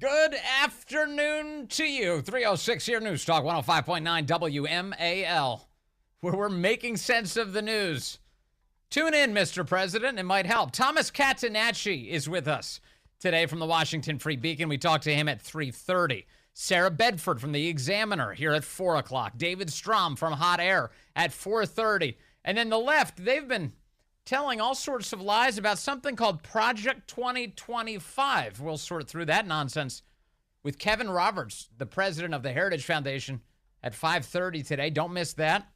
Good afternoon to you. 306 here, News Talk 105.9 WMAL, where we're making sense of the news. Tune in, Mr. President. It might help. Thomas Catenacci is with us today from the Washington Free Beacon. We talked to him at 3:30. Sarah Bedford from the Examiner here at 4 o'clock. David Strom from Hot Air at 4:30. And then the left, they've been telling all sorts of lies about something called Project 2025. We'll sort through that nonsense with Kevin Roberts, the president of the Heritage Foundation, at 5:30 today. Don't miss that.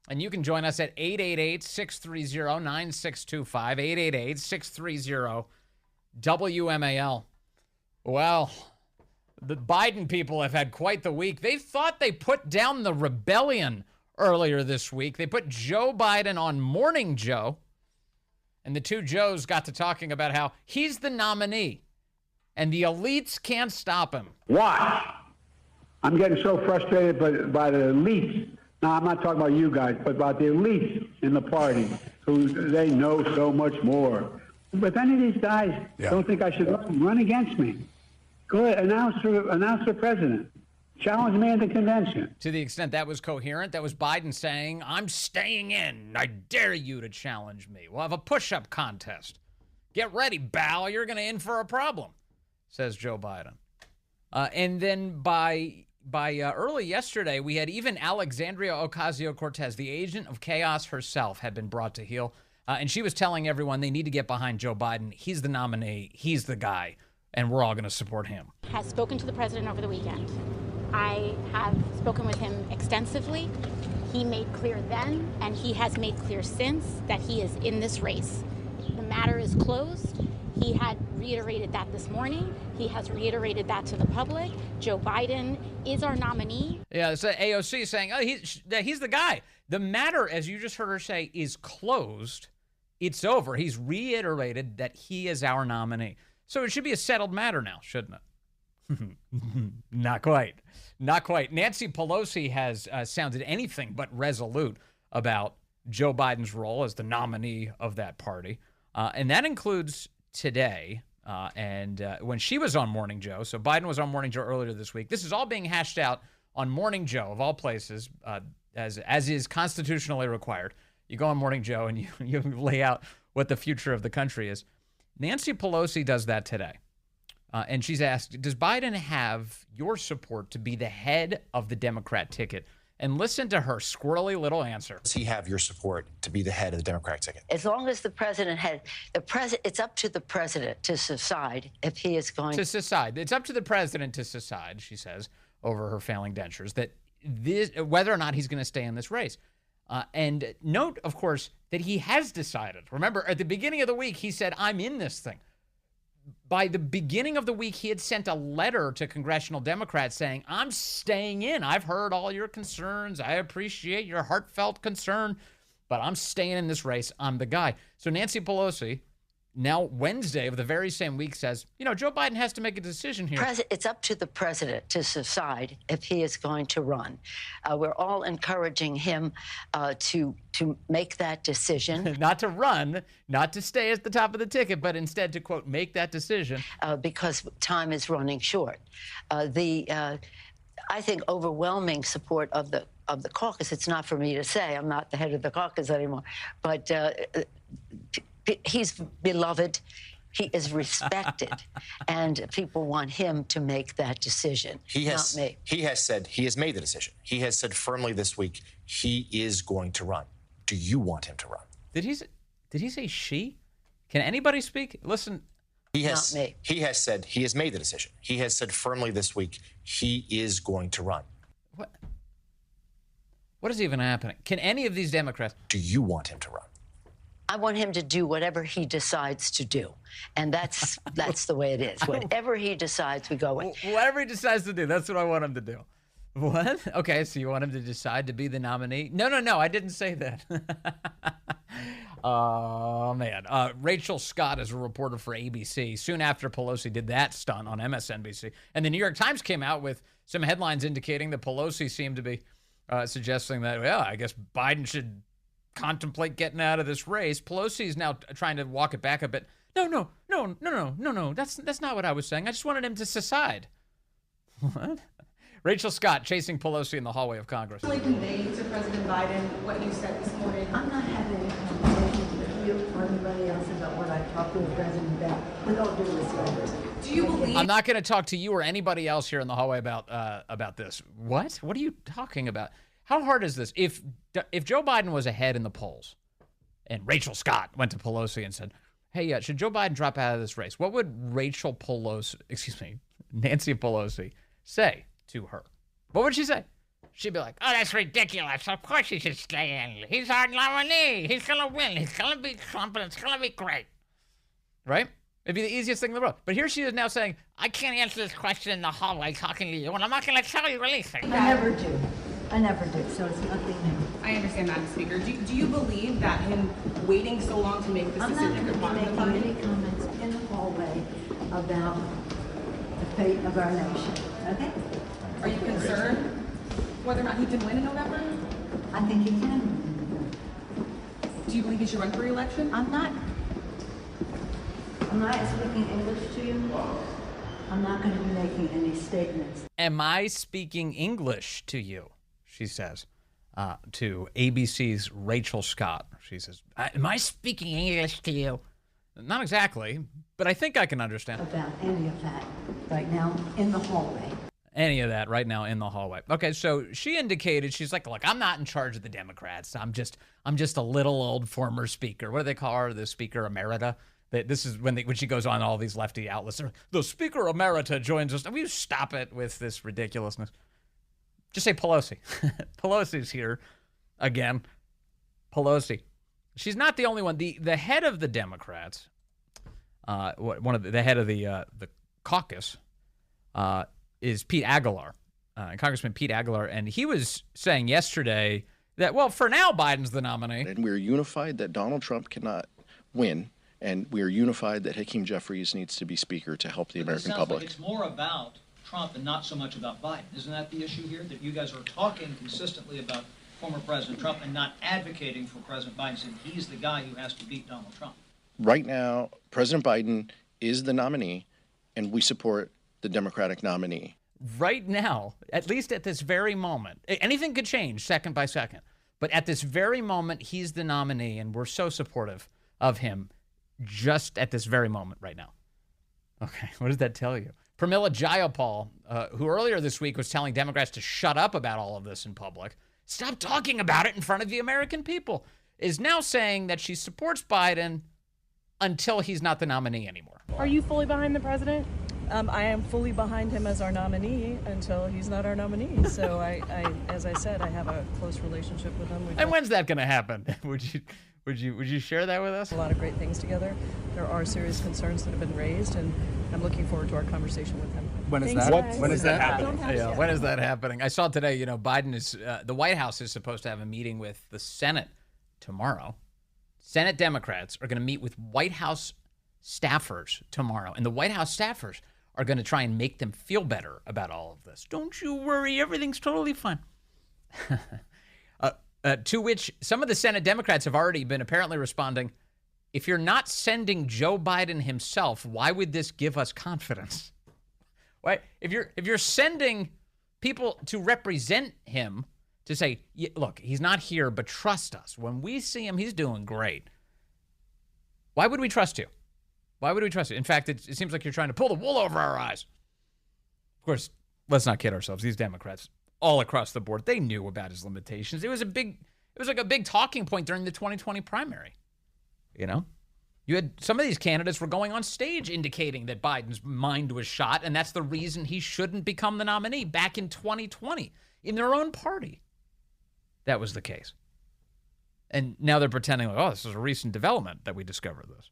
And you can join us at 888-630-9625, 888-630-WMAL. Well, the Biden people have had quite the week. They thought they put down the rebellion earlier this week. They put Joe Biden on Morning Joe, and the two Joes got to talking about how he's the nominee, and the elites can't stop him. Watch. I'm getting so frustrated by the elites. Now, I'm not talking about you guys, but about the elites in the party who they know so much more. But if any of these guys don't think I should run against me, go ahead, announce for president. Challenge me in the convention. To the extent that was coherent, that was Biden saying, I'm staying in. I dare you to challenge me. We'll have a push-up contest. Get ready, Bal. You're going to in for a problem, says Joe Biden. And then by early yesterday, we had even Alexandria Ocasio-Cortez, the agent of chaos herself, had been brought to heel. And she was telling everyone they need to get behind Joe Biden. He's the nominee. He's the guy. And we're all going to support him. Has spoken to the president over the weekend. I have spoken with him extensively. He made clear then, and he has made clear since, that he is in this race. The matter is closed. He had reiterated that this morning. He has reiterated that to the public. Joe Biden is our nominee. Yeah, it's AOC saying, oh, he's the guy. The matter, as you just heard her say, is closed. It's over. He's reiterated that he is our nominee. So it should be a settled matter now, shouldn't it? Not quite. Not quite. Nancy Pelosi has sounded anything but resolute about Joe Biden's role as the nominee of that party. And that includes today and when she was on Morning Joe. So Biden was on Morning Joe earlier this week. This is all being hashed out on Morning Joe, of all places, as is constitutionally required. You go on Morning Joe and you lay out what the future of the country is. Nancy Pelosi does that today. And she's asked, does Biden have your support to be the head of the Democrat ticket? And listen to her squirrely little answer. Does he have your support to be the head of the Democratic ticket? As long as the president it's up to the president to decide if he is going to decide. It's up to the president to decide, she says, over her failing dentures, that whether or not he's going to stay in this race. And note, of course, that he has decided. Remember, at the beginning of the week, he said, I'm in this thing. By the beginning of the week, he had sent a letter to congressional Democrats saying, I'm staying in. I've heard all your concerns. I appreciate your heartfelt concern, but I'm staying in this race. I'm the guy. So Nancy Pelosi, now Wednesday of the very same week, says, Joe Biden has to make a decision here. It's up to the president to decide if he is going to run. We're all encouraging him to make that decision. Not to run, not to stay at the top of the ticket, but instead to, quote, make that decision. Because time is running short. I think overwhelming support of the caucus, it's not for me to say, I'm not the head of the caucus anymore, but he's beloved, he is respected, and people want him to make that decision, not me. He has said he has made the decision. He has said firmly this week he is going to run. Do you want him to run? Did he say she? Can anybody speak? Listen. Not me. He has said he has made the decision. He has said firmly this week he is going to run. What is even happening? Can any of these Democrats? Do you want him to run? I want him to do whatever he decides to do. And that's the way it is. Whatever he decides, we go with. Whatever he decides to do, that's what I want him to do. What? Okay, so you want him to decide to be the nominee? No, I didn't say that. Oh, man. Rachel Scott is a reporter for ABC soon after Pelosi did that stunt on MSNBC. And the New York Times came out with some headlines indicating that Pelosi seemed to be suggesting that, I guess Biden should contemplate getting out of this race. Pelosi is now trying to walk it back a bit. No. That's not what I was saying. I just wanted him to secede. What? Rachel Scott chasing Pelosi in the hallway of Congress. Really convey to President Biden what you said this morning. I'm not having a conversation with you or anybody else about what I talked to the president about. With all due respect. Do you believe? I'm not going to talk to you or anybody else here in the hallway about this. What? What are you talking about? How hard is this? If Joe Biden was ahead in the polls, and Rachel Scott went to Pelosi and said, "Hey, should Joe Biden drop out of this race?" What would Nancy Pelosi say to her? What would she say? She'd be like, "Oh, that's ridiculous. Of course he should stay in. He's our nominee. He's going to win. He's going to beat Trump, and it's going to be great." Right? It'd be the easiest thing in the world. But here she is now saying, "I can't answer this question in the hallway talking to you, and I'm not going to tell you anything." I never do. So it's nothing new. I understand, Madam Speaker. Do you believe that him waiting so long to make this decision could harm the I'm not party? going to be making any comments in the hallway about the fate of our nation. Okay? Are you concerned whether or not he can win in November? I think he can. Do you believe he should run for re-election? I'm not speaking English to you. I'm not going to be making any statements. Am I speaking English to you? She says to ABC's Rachel Scott. She says, "Am I speaking English to you?" Not exactly, but I think I can understand. About any of that right now in the hallway. Any of that right now in the hallway. Okay, so she indicated, she's like, "Look, I'm not in charge of the Democrats. I'm just a little old former speaker." What do they call her? The Speaker Emerita? This is when she goes on all these lefty outlets. The Speaker Emerita joins us. Will you stop it with this ridiculousness? Just say Pelosi. Pelosi's here again. Pelosi. She's not the only one. The head of the Democrats, the head of the caucus, is Pete Aguilar, Congressman Pete Aguilar, and he was saying yesterday that, well, for now, Biden's the nominee. And we're unified that Donald Trump cannot win, and we're unified that Hakeem Jeffries needs to be speaker to help the American public. Like it's more about Trump and not so much about Biden. Isn't that the issue here? That you guys are talking consistently about former President Trump and not advocating for President Biden, saying he's the guy who has to beat Donald Trump. Right now, President Biden is the nominee, and we support the Democratic nominee. Right now, at least at this very moment, anything could change second by second, but at this very moment, he's the nominee, and we're so supportive of him just at this very moment right now. Okay, what does that tell you? Pramila Jayapal, who earlier this week was telling Democrats to shut up about all of this in public, stop talking about it in front of the American people, is now saying that she supports Biden until he's not the nominee anymore. Are you fully behind the president? I am fully behind him as our nominee until he's not our nominee. So as I said, I have a close relationship with him. And when's that going to happen? Would you share that with us? A lot of great things together. There are serious concerns that have been raised, and I'm looking forward to our conversation with him. When is that? When is that happening? Yeah, when is that happening? I saw today, Biden is, the White House is supposed to have a meeting with the Senate tomorrow. Senate Democrats are going to meet with White House staffers tomorrow, and the White House staffers are going to try and make them feel better about all of this. Don't you worry, everything's totally fine. To which some of the Senate Democrats have already been apparently responding, if you're not sending Joe Biden himself, why would this give us confidence? Why, if you're sending people to represent him to say, look, he's not here, but trust us. When we see him, he's doing great. Why would we trust you? Why would we trust you? In fact, it seems like you're trying to pull the wool over our eyes. Of course, let's not kid ourselves. These Democrats, all across the board, they knew about his limitations. It was like a big talking point during the 2020 primary. You had some of these candidates were going on stage indicating that Biden's mind was shot, and that's the reason he shouldn't become the nominee back in 2020 in their own party. That was the case. And now they're pretending like, oh, this is a recent development that we discovered this.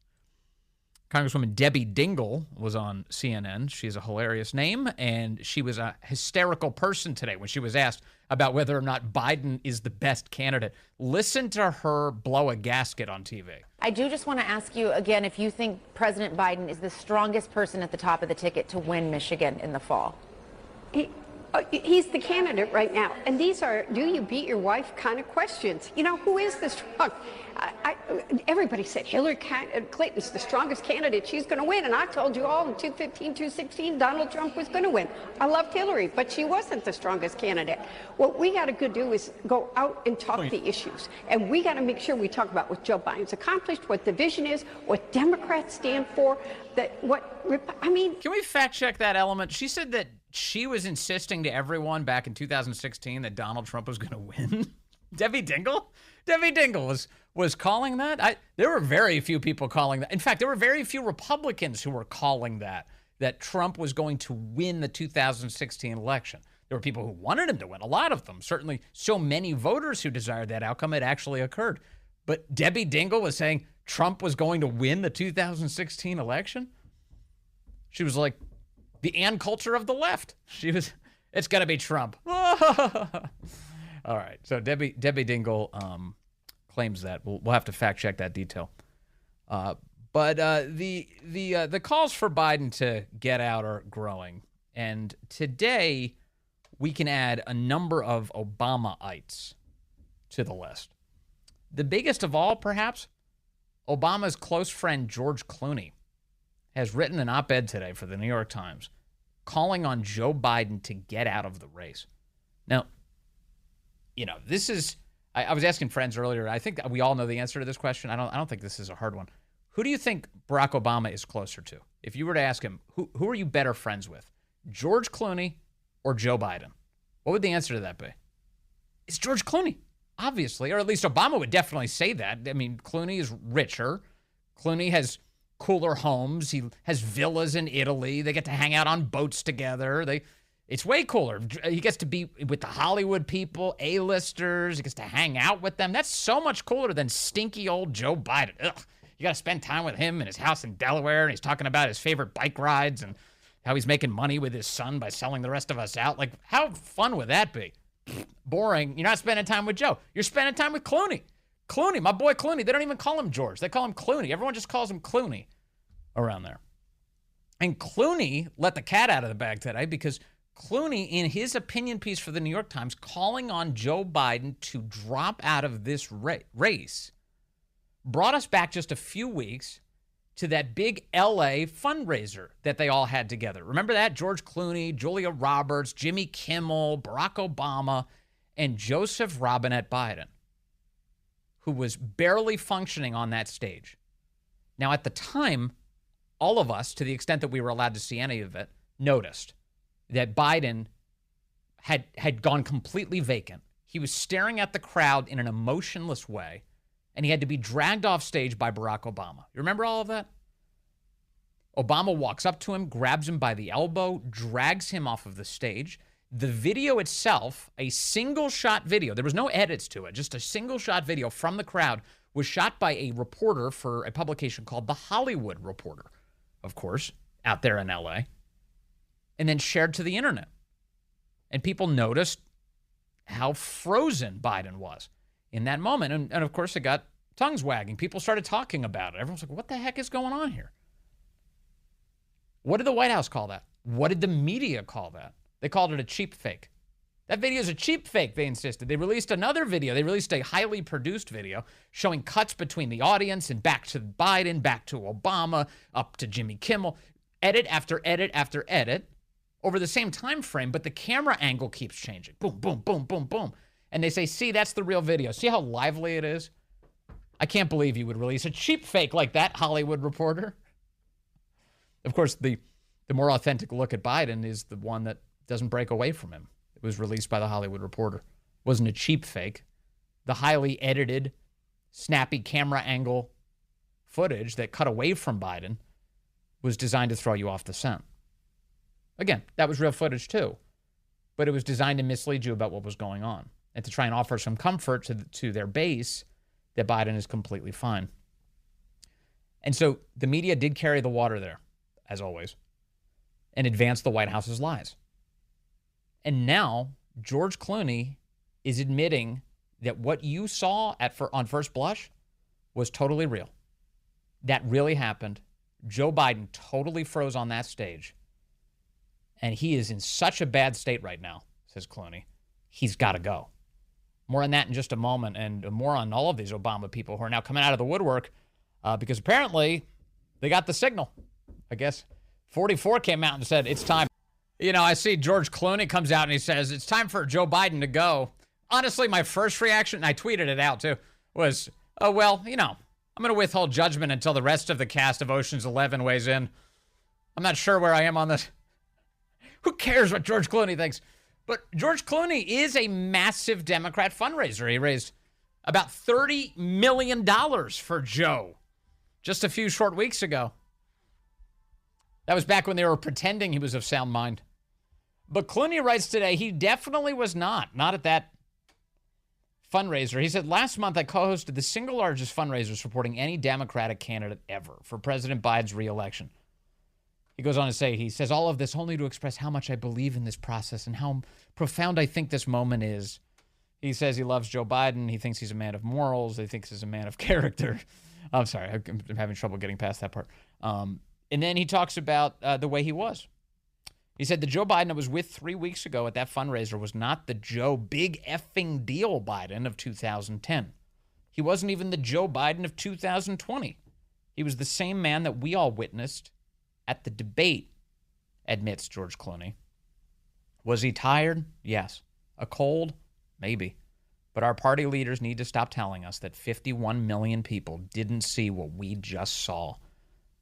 Congresswoman Debbie Dingell was on CNN. She has a hilarious name, and she was a hysterical person today when she was asked about whether or not Biden is the best candidate. Listen to her blow a gasket on TV. I do just want to ask you again if you think President Biden is the strongest person at the top of the ticket to win Michigan in the fall. He's the candidate right now. And these are do you beat your wife kind of questions. You know, who is the strong? Everybody said Hillary Clinton's the strongest candidate. She's going to win. And I told you all in 2015, 2016, Donald Trump was going to win. I loved Hillary, but she wasn't the strongest candidate. What we got to do is go out and talk the issues. And we got to make sure we talk about what Joe Biden's accomplished, what the vision is, what Democrats stand for, Can we fact check that element? She said that she was insisting to everyone back in 2016 that Donald Trump was going to win. Debbie Dingell? Debbie Dingell was calling that? There were very few people calling that. In fact, there were very few Republicans who were calling that Trump was going to win the 2016 election. There were people who wanted him to win, a lot of them. Certainly so many voters who desired that outcome, it actually occurred. But Debbie Dingell was saying Trump was going to win the 2016 election? She was like the Ann Coulter of the left. It's got to be Trump. All right. So Debbie Dingell claims that. We'll have to fact check that detail. But the calls for Biden to get out are growing. And today we can add a number of Obamaites to the list. The biggest of all, perhaps, Obama's close friend George Clooney has written an op-ed today for the New York Times calling on Joe Biden to get out of the race. Now, this is, I was asking friends earlier, I think that we all know the answer to this question. I don't think this is a hard one. Who do you think Barack Obama is closer to? If you were to ask him, who are you better friends with, George Clooney or Joe Biden? What would the answer to that be? It's George Clooney, obviously, or at least Obama would definitely say that. I mean, Clooney is richer. Clooney has cooler homes. He has villas in Italy. They get to hang out on boats together. It's way cooler. He gets to be with the Hollywood people, A-listers. He gets to hang out with them. That's so much cooler than stinky old Joe Biden. Ugh. You got to spend time with him in his house in Delaware, and he's talking about his favorite bike rides and how he's making money with his son by selling the rest of us out. Like, how fun would that be? Boring. You're not spending time with Joe. You're spending time with Clooney. Clooney, my boy Clooney. They don't even call him George. They call him Clooney. Everyone just calls him Clooney around there. And Clooney let the cat out of the bag today because Clooney, in his opinion piece for the New York Times, calling on Joe Biden to drop out of this race, brought us back just a few weeks to that big LA fundraiser that they all had together. Remember that? George Clooney, Julia Roberts, Jimmy Kimmel, Barack Obama, and Joseph Robinette Biden, who was barely functioning on that stage. Now, at the time, all of us, to the extent that we were allowed to see any of it, noticed that Biden had gone completely vacant. He was staring at the crowd in an emotionless way, and he had to be dragged off stage by Barack Obama. You remember all of that? Obama walks up to him, grabs him by the elbow, drags him off of the stage. The video itself, a single-shot video, there was no edits to it, just a single-shot video from the crowd, was shot by a reporter for a publication called The Hollywood Reporter, of course, out there in L.A., and then shared to the internet. And people noticed how frozen Biden was in that moment. And of course, it got tongues wagging. People started talking about it. Everyone's like, what the heck is going on here? What did the White House call that? What did the media call that? They called it a cheap fake. That video is a cheap fake, they insisted. They released another video. They released a highly produced video showing cuts between the audience and back to Biden, back to Obama, up to Jimmy Kimmel. Edit after edit after edit over the same time frame, but the camera angle keeps changing. Boom, boom, boom, boom, boom. And they say, see, that's the real video. See how lively it is? I can't believe you would release a cheap fake like that, Hollywood Reporter. Of course, the more authentic look at Biden is the one that doesn't break away from him. It was released by the Hollywood Reporter. It wasn't a cheap fake. The highly edited, snappy camera angle footage that cut away from Biden was designed to throw you off the scent. Again, that was real footage too, but it was designed to mislead you about what was going on and to try and offer some comfort to their base that Biden is completely fine. And so the media did carry the water there, as always, and advanced the White House's lies. And now George Clooney is admitting that what you saw on first blush was totally real. That really happened. Joe Biden totally froze on that stage. And he is in such a bad state right now, says Clooney. He's got to go. More on that in just a moment, and more on all of these Obama people who are now coming out of the woodwork because apparently they got the signal. I guess 44 came out and said, it's time. You know, I see George Clooney comes out and he says, it's time for Joe Biden to go. Honestly, my first reaction, and I tweeted it out too, was, oh, well, you know, I'm going to withhold judgment until the rest of the cast of Ocean's 11 weighs in. I'm not sure where I am on this. Who cares what George Clooney thinks? But George Clooney is a massive Democrat fundraiser. He raised about $30 million for Joe just a few short weeks ago. That was back when they were pretending he was of sound mind. But Clooney writes today he definitely was not at that fundraiser. He said, last month I co-hosted the single largest fundraiser supporting any Democratic candidate ever for President Biden's reelection. He goes on to say, he says all of this only to express how much I believe in this process and how profound I think this moment is. He says he loves Joe Biden. He thinks he's a man of morals. He thinks he's a man of character. I'm sorry. I'm having trouble getting past that part. And then he talks about the way he was. He said the Joe Biden I was with 3 weeks ago at that fundraiser was not the Joe big effing deal Biden of 2010. He wasn't even the Joe Biden of 2020. He was the same man that we all witnessed at the debate, admits George Clooney. Was he tired? Yes. A cold? Maybe. But our party leaders need to stop telling us that 51 million people didn't see what we just saw.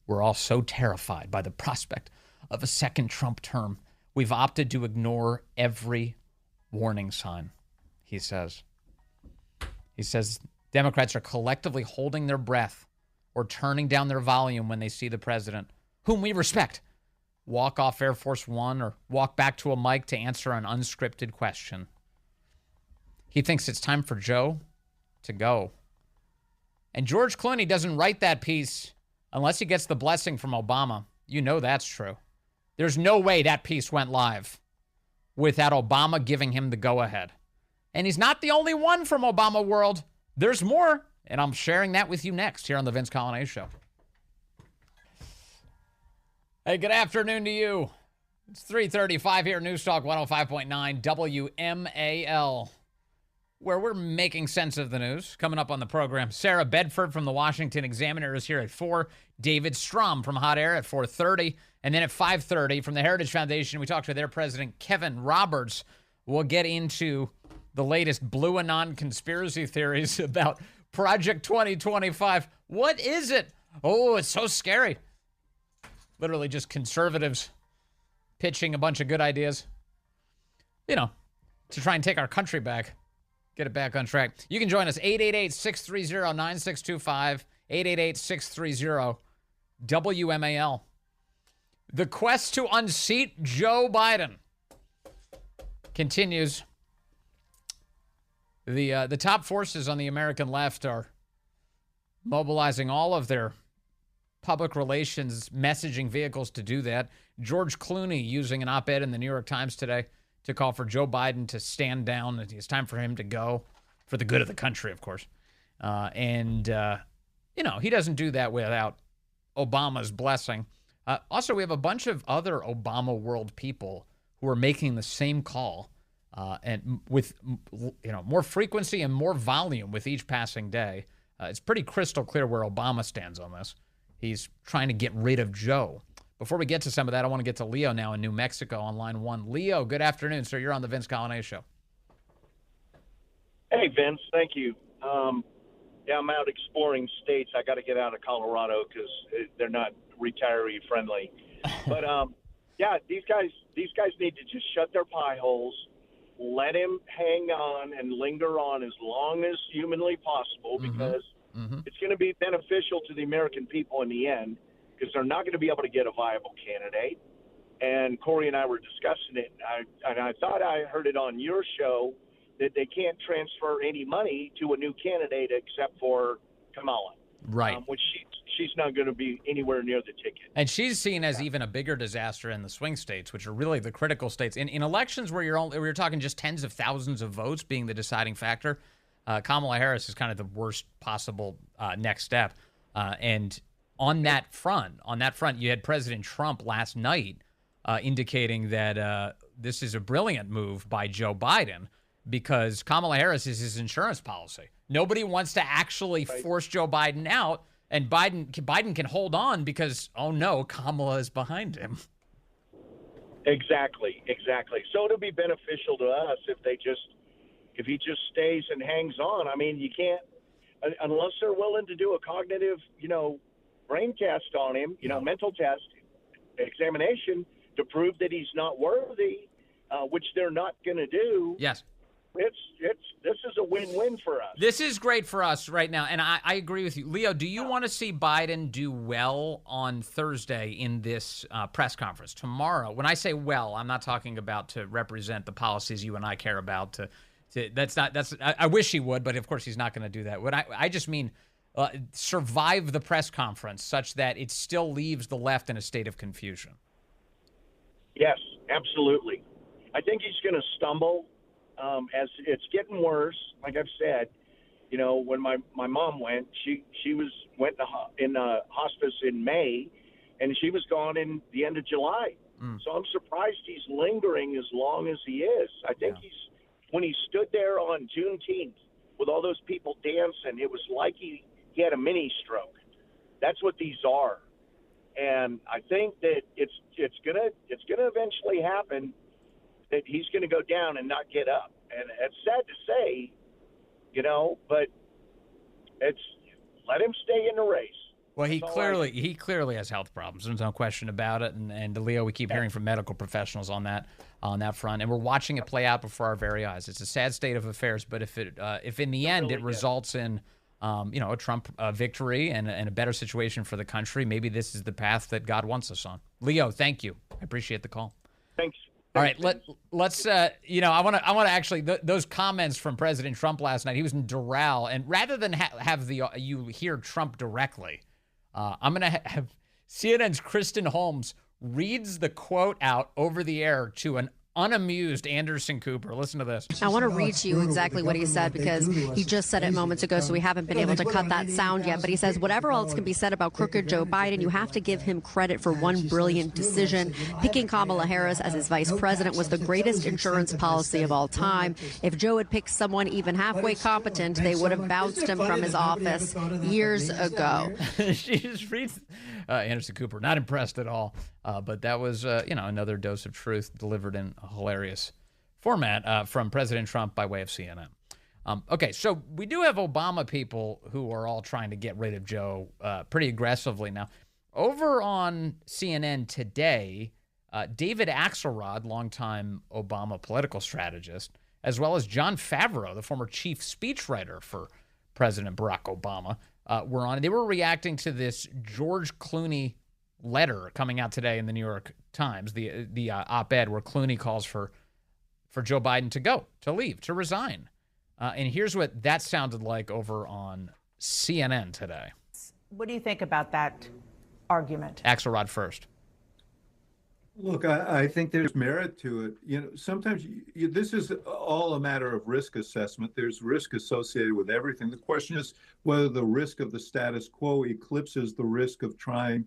We're all so terrified by the prospect of a second Trump term. We've opted to ignore every warning sign, he says. He says Democrats are collectively holding their breath or turning down their volume when they see the president, whom we respect, walk off Air Force One or walk back to a mic to answer an unscripted question. He thinks it's time for Joe to go. And George Clooney doesn't write that piece unless he gets the blessing from Obama. You know that's true. There's no way that piece went live without Obama giving him the go-ahead. And he's not the only one from Obamaworld. There's more, and I'm sharing that with you next here on the Vince Coglianese Show. Hey, good afternoon to you. It's 3:35 here, News Talk 105.9 WMAL, where we're making sense of the news. Coming up on the program, Sarah Bedford from the Washington Examiner is here at 4. David Strom from Hot Air at 4:30. And then at 5:30 from the Heritage Foundation, we talked to their president, Kevin Roberts. We'll get into the latest Blue Anon conspiracy theories about Project 2025. What is it? Oh, it's so scary. Literally just conservatives pitching a bunch of good ideas, you know, to try and take our country back, get it back on track. You can join us, 888-630-9625, 888-630-WMAL. The quest to unseat Joe Biden continues. The top forces on the American left are mobilizing all of their public relations messaging vehicles to do that. George Clooney using an op-ed in the New York Times today to call for Joe Biden to stand down. It's time for him to go for the good of the country, of course. You know, he doesn't do that without Obama's blessing. Also, we have a bunch of other Obamaworld people who are making the same call and with, you know, more frequency and more volume with each passing day. It's pretty crystal clear where Obama stands on this. He's trying to get rid of Joe. Before we get to some of that, I want to get to Leo now in New Mexico on line 1. Leo, good afternoon, sir. You're on the Vince Coglianese Show. Hey, Vince. Thank you. Yeah, I'm out exploring states. I got to get out of Colorado because they're not retiree friendly. But yeah, these guys need to just shut their pie holes, let him hang on and linger on as long as humanly possible, because it's going to be beneficial to the American people in the end, because they're not going to be able to get a viable candidate. And Corey and I were discussing it, and I thought I heard it on your show that they can't transfer any money to a new candidate except for Kamala. Right. Which she's not going to be anywhere near the ticket. And she's seen as even a bigger disaster in the swing states, which are really the critical states. In elections where you're talking just tens of thousands of votes being the deciding factor, Kamala Harris is kind of the worst possible next step. And on that front, you had President Trump last night indicating that this is a brilliant move by Joe Biden because Kamala Harris is his insurance policy. Nobody wants to actually force Joe Biden out, and Biden can hold on because, oh no, Kamala is behind him. Exactly. So it'll be beneficial to us if he just stays and hangs on. I mean, you can't unless they're willing to do a cognitive, brain test on him, mental test, examination to prove that he's not worthy, which they're not going to do. Yes. This is a win-win for us. This is great for us right now, and I agree with you. Leo, do you want to see Biden do well on Thursday in this press conference? Tomorrow, when I say well, I'm not talking about to represent the policies you and I care about. I wish he would, but of course he's not going to do that. I just mean survive the press conference such that it still leaves the left in a state of confusion. Yes, absolutely. I think he's going to stumble. As it's getting worse, like I've said, when my mom went, she went in hospice in May, and she was gone in the end of July. So I'm surprised he's lingering as long as he is. I think when he stood there on Juneteenth with all those people dancing, it was like he had a mini stroke. That's what these are, and I think that it's gonna eventually happen. That he's going to go down and not get up. And it's sad to say, but let him stay in the race. Well, he clearly has health problems. There's no question about it. And Leo, we keep hearing from medical professionals on that front, and we're watching it play out before our very eyes. It's a sad state of affairs, but if in the end it results in a Trump victory and a better situation for the country, maybe this is the path that God wants us on. Leo, thank you. I appreciate the call. Thanks. All right, let's. I want to actually those comments from President Trump last night. He was in Doral, and rather than have you hear Trump directly, I'm going to have CNN's Kristen Holmes reads the quote out over the air to an unamused Anderson Cooper. Listen to this. I want to read to you exactly what he said because he just said it moments ago, so we haven't been able to cut that sound yet. But he says, whatever else can be said about crooked Joe Biden, you have to give him credit for one brilliant decision. Picking Kamala Harris as his vice president was the greatest insurance policy of all time. If Joe had picked someone even halfway competent, they would have bounced him from his office years ago. She just reads Anderson Cooper. Not impressed at all. But that was, another dose of truth delivered in a hilarious format from President Trump by way of CNN. Okay, so we do have Obama people who are all trying to get rid of Joe pretty aggressively now. Over on CNN today, David Axelrod, longtime Obama political strategist, as well as John Favreau, the former chief speechwriter for President Barack Obama, were on. They were reacting to this George Clooney letter coming out today in the New York Times, the op-ed where Clooney calls for Joe Biden to leave, to resign. And here's what that sounded like over on CNN today. What do you think about that argument? Axelrod first. Look, I think there's merit to it. Sometimes this is all a matter of risk assessment. There's risk associated with everything. The question is whether the risk of the status quo eclipses the risk of trying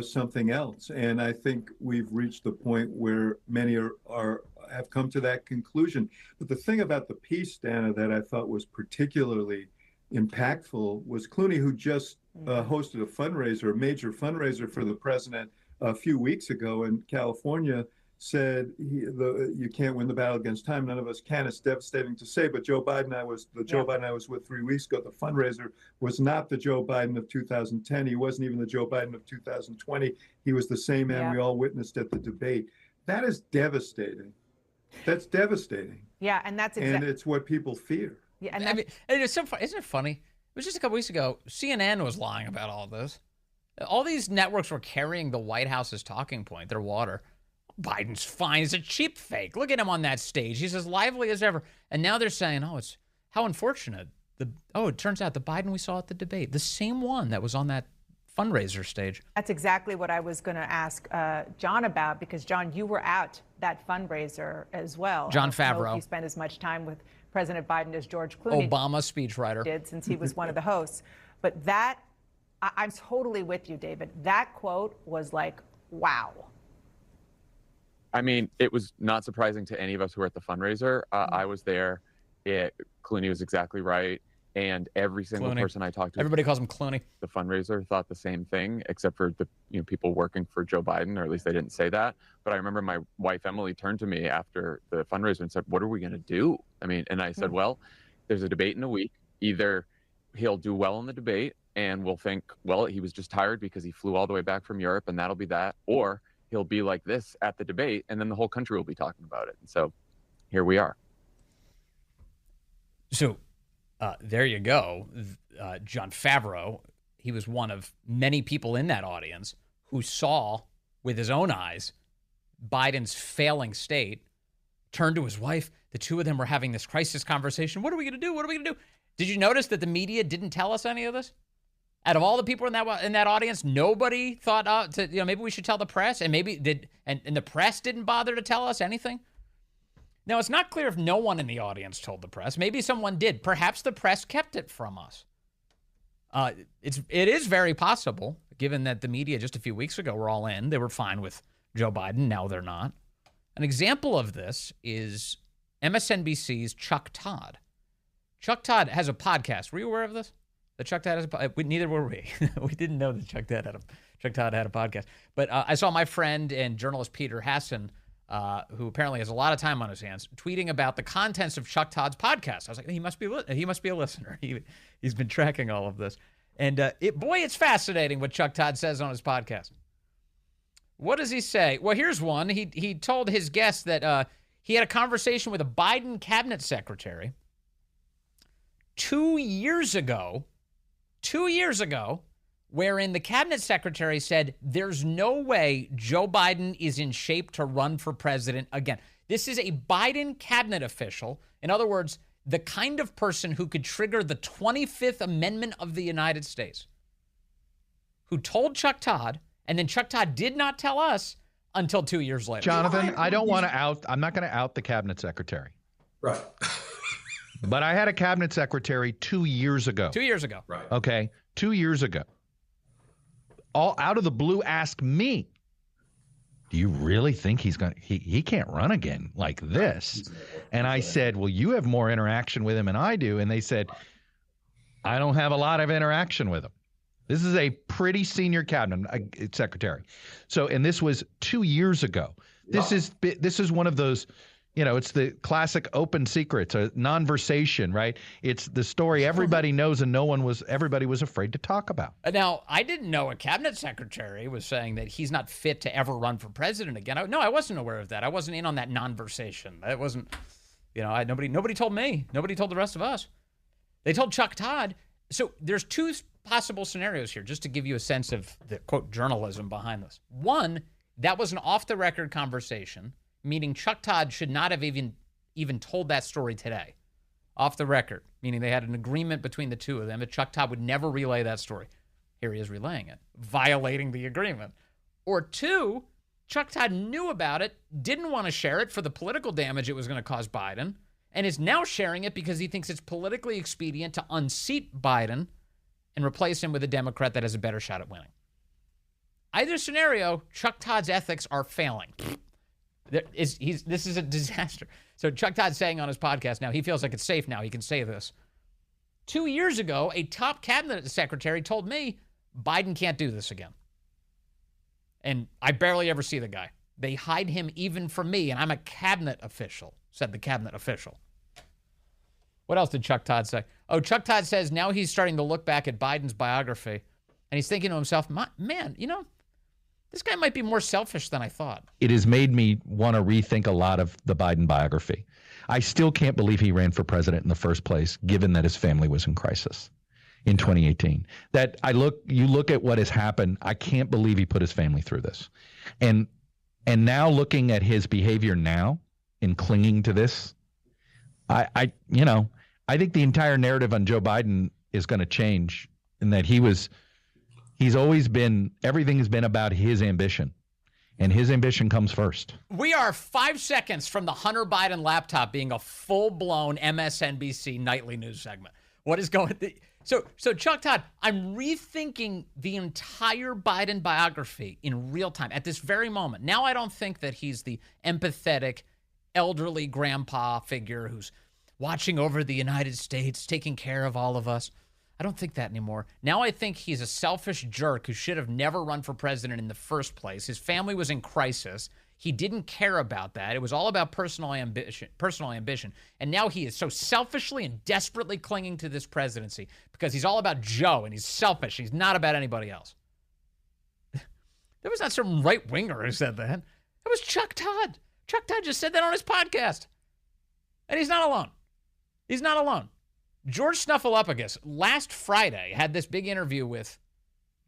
something else. And I think we've reached the point where many have come to that conclusion. But the thing about the piece, Dana, that I thought was particularly impactful was Clooney, who just hosted a major fundraiser for the president a few weeks ago in California, said you can't win the battle against time. None of us can. It's devastating to say, but Joe Biden I was with 3 weeks ago, the fundraiser was not the Joe Biden of 2010. He wasn't even the Joe Biden of 2020. He was the same man we all witnessed at the debate. That is devastating. That's devastating. Yeah, and that's and it's what people fear. Yeah, and I mean, it's so funny. Isn't it funny? It was just a couple weeks ago. CNN was lying about all this. All these networks were carrying the White House's talking point, their water. Biden's fine. He's a cheap fake. Look at him on that stage. He's as lively as ever. And now they're saying, it's how unfortunate. It turns out the Biden we saw at the debate, the same one that was on that fundraiser stage. That's exactly what I was going to ask John about, because, John, you were at that fundraiser as well. John Favreau. I don't know if you spent as much time with President Biden as George Clooney Obama speechwriter did, since he was one of the hosts. But I'm totally with you, David. That quote was like, wow. I mean, it was not surprising to any of us who were at the fundraiser. I was there. Clooney was exactly right. And every single person I talked to, everybody calls him Clooney. The fundraiser thought the same thing, except for the people working for Joe Biden, or at least they didn't say that. But I remember my wife Emily turned to me after the fundraiser and said, "What are we going to do?" I mean, and I said, "Well, there's a debate in a week. Either he'll do well in the debate, and we'll think, well, he was just tired because he flew all the way back from Europe, and that'll be that, or he'll be like this at the debate, and then the whole country will be talking about it." And so, here we are. So. There you go. Jon Favreau, he was one of many people in that audience who saw with his own eyes Biden's failing state, turned to his wife. The two of them were having this crisis conversation. What are we going to do? What are we going to do? Did you notice that the media didn't tell us any of this? Out of all the people in that audience, nobody thought maybe we should tell the press, and maybe and the press didn't bother to tell us anything. Now, it's not clear if no one in the audience told the press. Maybe someone did. Perhaps the press kept it from us. It is very possible, given that the media just a few weeks ago were all in. They were fine with Joe Biden. Now they're not. An example of this is MSNBC's Chuck Todd. Chuck Todd has a podcast. Were you aware of this? That Chuck Todd has a podcast? Neither were we. We didn't know that Chuck Todd had a podcast. But I saw my friend and journalist Peter Hassan, who apparently has a lot of time on his hands, tweeting about the contents of Chuck Todd's podcast. I was like, he must be a listener. He's been tracking all of this. And it's fascinating what Chuck Todd says on his podcast. What does he say? Well, here's one. He told his guest that he had a conversation with a Biden cabinet secretary 2 years ago, wherein the cabinet secretary said there's no way Joe Biden is in shape to run for president again. This is a Biden cabinet official. In other words, the kind of person who could trigger the 25th Amendment of the United States, who told Chuck Todd, and then Chuck Todd did not tell us until 2 years later. Jonathan, I'm not going to out the cabinet secretary. Right. But I had a cabinet secretary 2 years ago. 2 years ago. Right. Okay. 2 years ago. All out of the blue, ask me, do you really think he can't run again like this? And I said, well, you have more interaction with him than I do. And they said, I don't have a lot of interaction with him. This is a pretty senior cabinet secretary. So, and this was 2 years ago. This is one of those, it's the classic open secrets, a non-versation, right? It's the story everybody knows and everybody was afraid to talk about. Now, I didn't know a cabinet secretary was saying that he's not fit to ever run for president again. No, I wasn't aware of that. I wasn't in on that non-versation. That wasn't, nobody told me. Nobody told the rest of us. They told Chuck Todd. So there's two possible scenarios here, just to give you a sense of the, quote, journalism behind this. One, that was an off-the-record conversation, meaning Chuck Todd should not have even told that story today. Off the record, meaning they had an agreement between the two of them that Chuck Todd would never relay that story. Here he is relaying it, violating the agreement. Or two, Chuck Todd knew about it, didn't want to share it for the political damage it was going to cause Biden, and is now sharing it because he thinks it's politically expedient to unseat Biden and replace him with a Democrat that has a better shot at winning. Either scenario, Chuck Todd's ethics are failing. This is a disaster. So Chuck Todd's saying on his podcast now, he feels like it's safe now. He can say this. 2 years ago, a top cabinet secretary told me Biden can't do this again. And I barely ever see the guy. They hide him even from me, and I'm a cabinet official, said the cabinet official. What else did Chuck Todd say? Oh, Chuck Todd says now he's starting to look back at Biden's biography, and he's thinking to himself, man, this guy might be more selfish than I thought. It has made me want to rethink a lot of the Biden biography. I still can't believe he ran for president in the first place, given that his family was in crisis in 2018. You look at what has happened. I can't believe he put his family through this. And now looking at his behavior now in clinging to this, I think the entire narrative on Joe Biden is going to change, in that he's always been, everything has been about his ambition, and his ambition comes first. We are 5 seconds from the Hunter Biden laptop being a full-blown MSNBC nightly news segment. What is going? So Chuck Todd, I'm rethinking the entire Biden biography in real time at this very moment. Now I don't think that he's the empathetic, elderly grandpa figure who's watching over the United States, taking care of all of us. I don't think that anymore. Now I think he's a selfish jerk who should have never run for president in the first place. His family was in crisis. He didn't care about that. It was all about personal ambition. And now he is so selfishly and desperately clinging to this presidency because he's all about Joe and he's selfish. He's not about anybody else. There was not some right-winger who said that. That was Chuck Todd. Chuck Todd just said that on his podcast. And he's not alone. He's not alone. George Snuffleupagus last Friday had this big interview with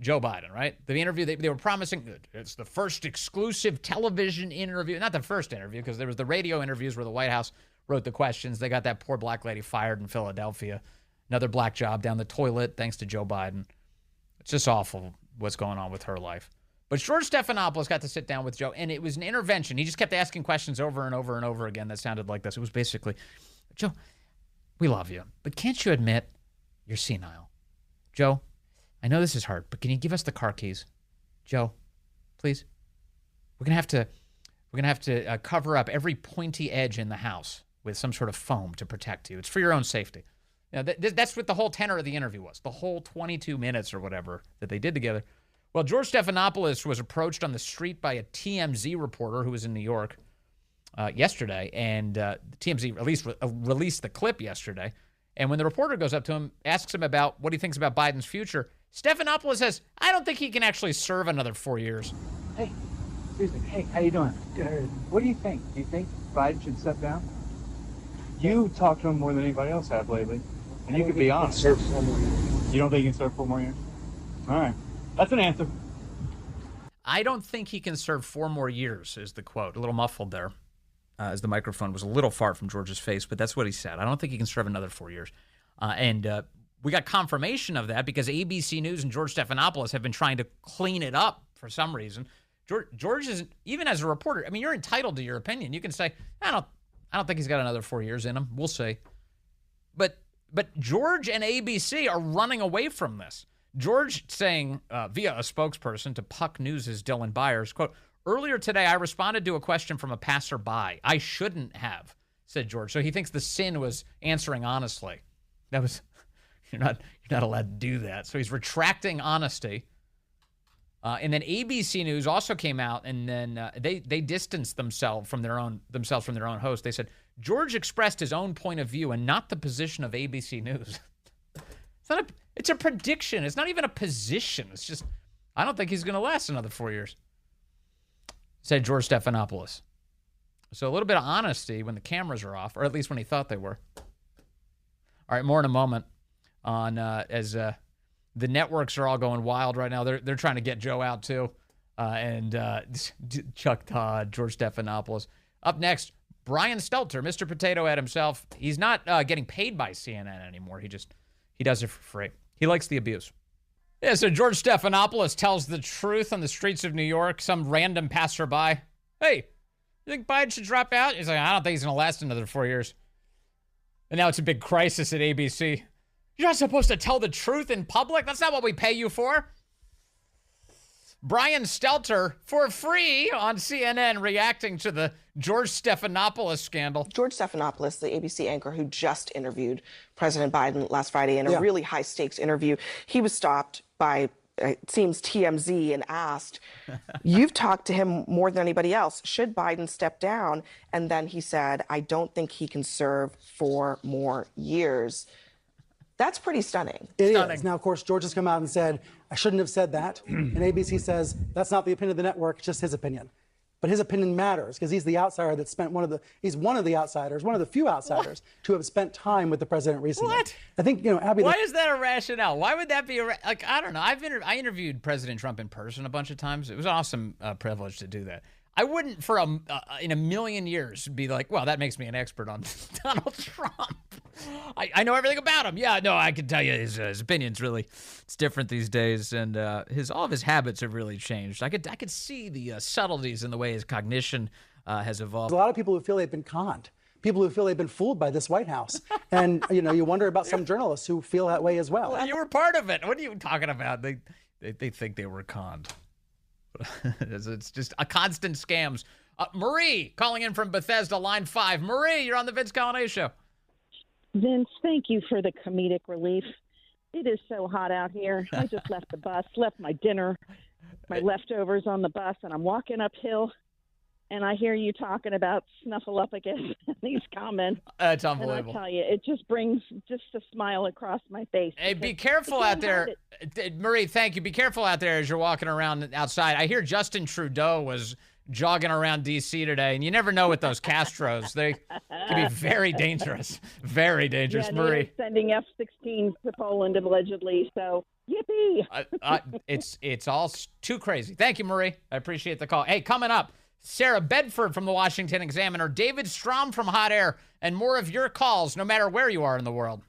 Joe Biden, right? The interview, they were promising, it's the first exclusive television interview. Not the first interview, because there was the radio interviews where the White House wrote the questions. They got that poor black lady fired in Philadelphia. Another black job down the toilet, thanks to Joe Biden. It's just awful what's going on with her life. But George Stephanopoulos got to sit down with Joe, and it was an intervention. He just kept asking questions over and over and over again that sounded like this. It was basically, Joe, we love you, but can't you admit you're senile? Joe, I know this is hard, but can you give us the car keys? Joe, please. We're gonna have to cover up every pointy edge in the house with some sort of foam to protect you. It's for your own safety. You know, that's what the whole tenor of the interview was. The whole 22 minutes or whatever that they did together. Well, George Stephanopoulos was approached on the street by a TMZ reporter who was in New York yesterday, and TMZ released the clip yesterday. And when the reporter goes up to him, asks him about what he thinks about Biden's future, Stephanopoulos says, I don't think he can actually serve another 4 years. Hey, excuse me. Hey, how you doing? What do you think? Do you think Biden should step down? You talked to him more than anybody else have lately, and you could be honest. You don't think he can serve 4 more years? All right. That's an answer. I don't think he can serve 4 more years, is the quote. A little muffled there, as the microphone was a little far from George's face, but that's what he said. I don't think he can serve another 4 years. And we got confirmation of that because ABC News and George Stephanopoulos have been trying to clean it up for some reason. George is, even as a reporter, I mean, you're entitled to your opinion. You can say, I don't think he's got another 4 years in him. We'll see. But George and ABC are running away from this. George saying via a spokesperson to Puck News' Dylan Byers, quote, earlier today I responded to a question from a passerby. I shouldn't have, said George. So he thinks the sin was answering honestly. That was, you're not allowed to do that. So he's retracting honesty. And then ABC News also came out, and then they distanced themselves from their own host. They said George expressed his own point of view and not the position of ABC News. It's a prediction. It's not even a position. It's just, I don't think he's going to last another 4 years, said George Stephanopoulos. So a little bit of honesty when the cameras are off, or at least when he thought they were. All right, more in a moment on as the networks are all going wild right now. They're trying to get Joe out too, and Chuck Todd, George Stephanopoulos. Up next, Brian Stelter, Mr. Potato Head himself. He's not getting paid by CNN anymore. He does it for free. He likes the abuse. Yeah, so George Stephanopoulos tells the truth on the streets of New York. Some random passerby, hey, you think Biden should drop out? He's like, I don't think he's going to last another 4 years. And now it's a big crisis at ABC. You're not supposed to tell the truth in public? That's not what we pay you for. Brian Stelter, for free on CNN, reacting to the George Stephanopoulos scandal. George Stephanopoulos, the ABC anchor who just interviewed President Biden last Friday in a really high-stakes interview, he was stopped by, it seems, TMZ and asked, you've talked to him more than anybody else. Should Biden step down? And then he said, I don't think he can serve 4 more years. That's pretty stunning. It is. Now, of course, George has come out and said, I shouldn't have said that. And ABC says, that's not the opinion of the network, just his opinion. But his opinion matters because he's the outsider that spent he's one of the outsiders, one of the few outsiders to have spent time with the president recently. What? I think, Abby. Why is that a rationale? Why would that be I don't know. I interviewed President Trump in person a bunch of times. It was an awesome privilege to do that. I wouldn't for in a million years be like, well, that makes me an expert on Donald Trump. I know everything about him. Yeah, no, I can tell you his opinion's really, it's different these days, and all of his habits have really changed. I could see the subtleties in the way his cognition has evolved. There's a lot of people who feel they've been conned. people who feel they've been fooled by this White House. And, you wonder about some journalists who feel that way as well. Well, you were part of it. What are you talking about? They think they were conned. It's just a constant scams. Marie, calling in from Bethesda, line 5. Marie, you're on the Vince Coglianese Show. Vince, thank you for the comedic relief. It is so hot out here. I just left the bus, left my dinner, my leftovers on the bus, and I'm walking uphill, and I hear you talking about Snuffleupagus and these comments. It's unbelievable. And I tell you, it just brings just a smile across my face. Hey, be careful out there. Marie, thank you. Be careful out there as you're walking around outside. I hear Justin Trudeau was jogging around D.C. today, and you never know with those Castros. They can be very dangerous. Very dangerous, yeah, Marie. Sending F-16s to Poland allegedly, so yippee. It's all too crazy. Thank you, Marie. I appreciate the call. Hey, coming up, Sarah Bedford from the Washington Examiner, David Strom from Hot Air, and more of your calls, no matter where you are in the world.